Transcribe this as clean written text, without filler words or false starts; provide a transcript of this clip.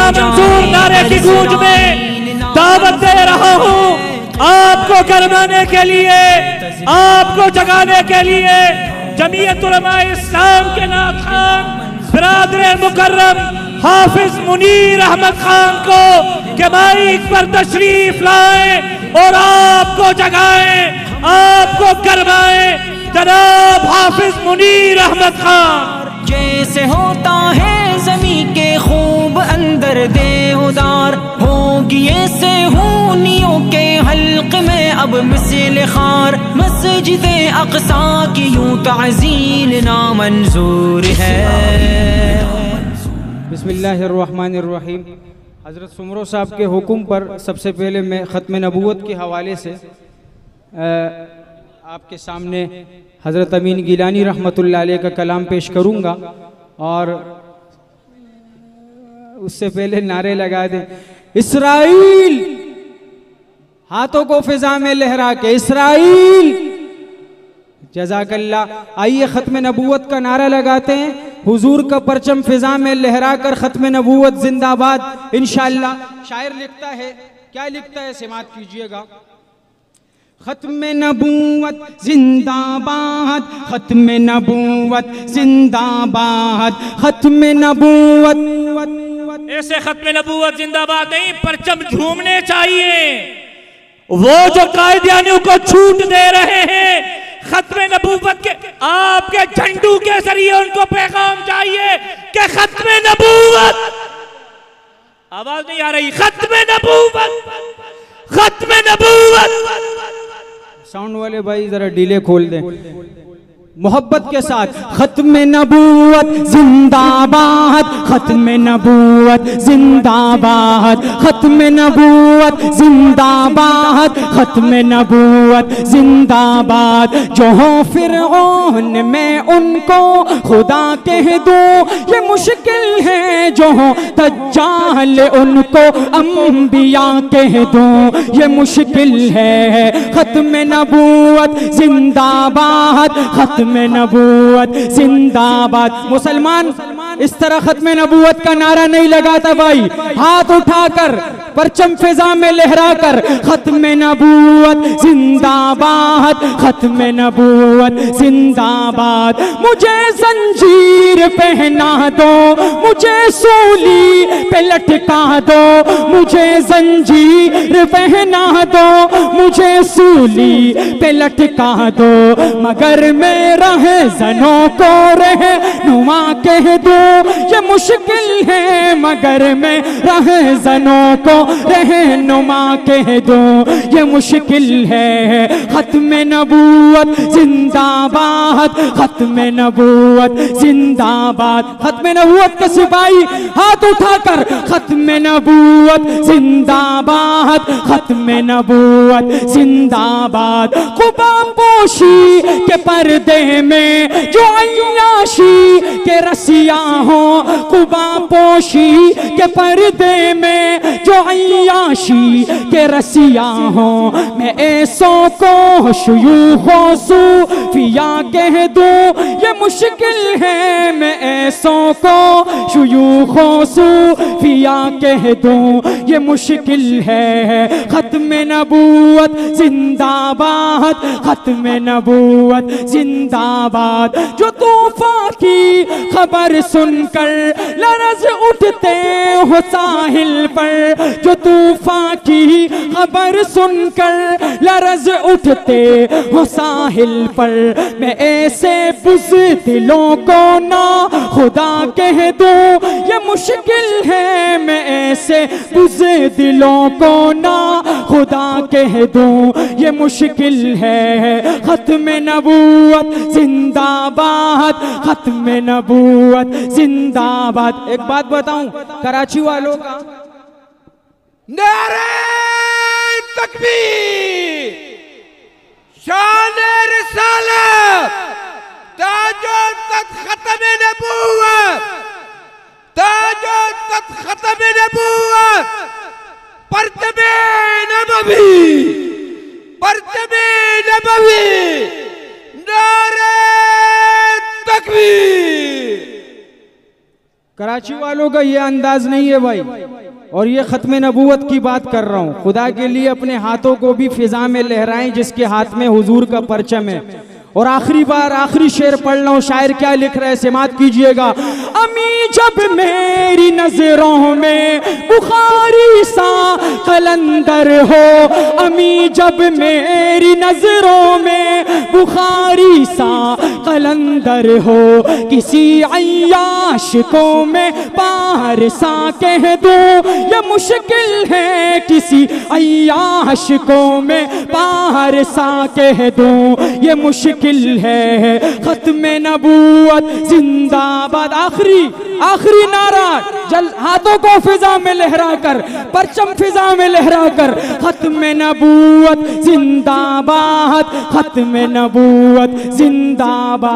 नामंजूर नारे की गूंज में दावत दे रहा हूँ आपको गरमाने के लिए, आपको जगाने के लिए। जमीयत उलमा इस्लाम के नाखान बिरादर मुकर्रम हाफिज मुनीर अहमद खान को के माइक पर तशरीफ लाए और आपको जगाएं, आपको गरमाएं। जनाब हाफिज मुनीर अहमद खान। जैसे होता है ज़मीं के खूब अंदर देवदार, होगी ऐसे हूनियों के हल्क में अब मिसल खार। मस्जिद अक़सा की यूं ताज़ील नामंजूर है। बिस्मिल्लाहिर्रहमानिर्रहीम। हज़रत सुमरो साहब के हुक्म पर सबसे पहले मैं ख़त्म नबूवत के हवाले से आपके सामने हज़रत अमीन गिलानी रहमतुल्लाह अलैह का कलाम पेश करूँगा और उससे पहले नारे लगा दें, इस्राईल, हाथों को फिजा में लहरा के इस्राईल। जज़ाकल्लाह। आइए ख़त्म नबूवत का नारा लगाते हैं, हुजूर का परचम फिजा में लहरा कर ख़त्म नबूवत जिंदाबाद इंशाअल्लाह। शायर लिखता है, क्या लिखता है, समात कीजिएगा। ख़त्म नबूवत जिंदाबाद, ख़त्म नबूवत जिंदाबाद, ख़त्म नबूवत। ऐसे ख़त्म नबूवत जिंदाबाद नहीं, परचम झूमने चाहिए। वो जो कायदियानियों को छूट दे रहे हैं ख़त्म नबूवत के, आपके झंडू के जरिए उनको पैगाम चाहिए कि ख़त्म नबूवत। आवाज नहीं आ रही। ख़त्म नबूवत, ख़त्म नबूवत। साउंड वाले भाई जरा डिले खोल दें मोहब्बत के साथ। ख़त्म नबूवत जिंदाबाद, ख़त्म नबूवत जिंदाबाद, ख़त्म नबूवत जिंदाबाद, ख़त्म नबूवत जिंदाबाद। जो हो फिरऔन में उनको खुदा कह दूं ये मुश्किल है, जो हो दज्जाल उनको अंबिया कह दूं ये मुश्किल है। ख़त्म नबूवत जिंदाबाद, ख़त्म नबूवत जिंदाबाद। मुसलमान इस तरह ख़त्म नबूवत का नारा नहीं लगाता भाई, हाथ उठाकर परचम फिजा में लहराकर ख़त्म नबूवत जिंदाबाद, ख़त्म नबूवत जिंदाबाद। मुझे जंजीर पहना दो, मुझे सूली पे लटका दो, मुझे जंजीर पहना दो, मुझे सूली पे लटका दो, मगर मेरा है ज़नों को रहे नुमा कह दो ये मुश्किल है, मगर मैं रहे ज़नों को रहनुमा कह दो ये मुश्किल है। ख़त्म नबूवत जिंदाबाद, ख़त्म नबूवत जिंदाबाद। ख़त्म नबूवत के सिपाही हाथ उठाकर ख़त्म नबूवत जिंदाबाद, ख़त्म नबूवत जिंदाबाद। क़ुबा पोशी के पर्दे में जो अय्याशी के रसिया हो, क़ुबा पोशी के पर्दे में जो अय्याशी के रसिया हो, मैं ऐसों को शयूख़ो सूफिया कह दूं ये मुश्किल है, मैं ऐसों को शयूख़ो सूफिया कह दूं ये मुश्किल है। ख़त्म नबूवत जिंदाबाद, ख़त्म नबूवत जिंदाबाद। जो तूफ़ान की खबर सुनकर लरज़ उठते हो साहिल पर, जो तूफ़ान की खबर सुनकर लरज़ उठते हो साहिल पर, मैं ऐसे बुज़दिलों को ना खुदा कह दूं ये मुश्किल है, मैं ऐसे बुज़दिलों को ना खुदा कह दूं ये मुश्किल है। ख़त्म नबूवत जिंदाबाद, ख़त्म नबूवत जिंदाबाद। एक बात बताऊं कराची वालों का, नारे तकबीर, शान रिसालत, ताजो तख्त ख़त्म नबूवत, ताजो तख्त ख़त्म नबूवत, परतबे नबवी, परतबे नबवी, नारे तकबीर। कराची वालों का ये अंदाज नहीं है भाई, और ये खत्म नबूवत की बात कर रहा हूँ। खुदा के लिए अपने हाथों को भी फिजा में लहराएं जिसके हाथ में हुजूर का परचम है। और आखिरी बार आखिरी शेर पढ़ रहा हूँ, शायर क्या लिख रहे हैं, समात कीजिएगा। अमी जब मेरी नजरों में बुखारी सा कलंदर हो, अमी जब मेरी नजरों में बुखारी सा कलंदर हो, किसी अय्याश को मैं पार सा कह दूं, ये मुश्किल है किसी अय्याश को मैं पार सा कह दूं, ये मुश्किल है। खत्म नबूवत जिंदाबाद। आखिरी नारा, जल हाथों को फिजा में लहरा कर, परचम फिजा में लहरा कर, खत्म नबूवत जिंदाबाद, खत्म नबूवत जिंदाबाद।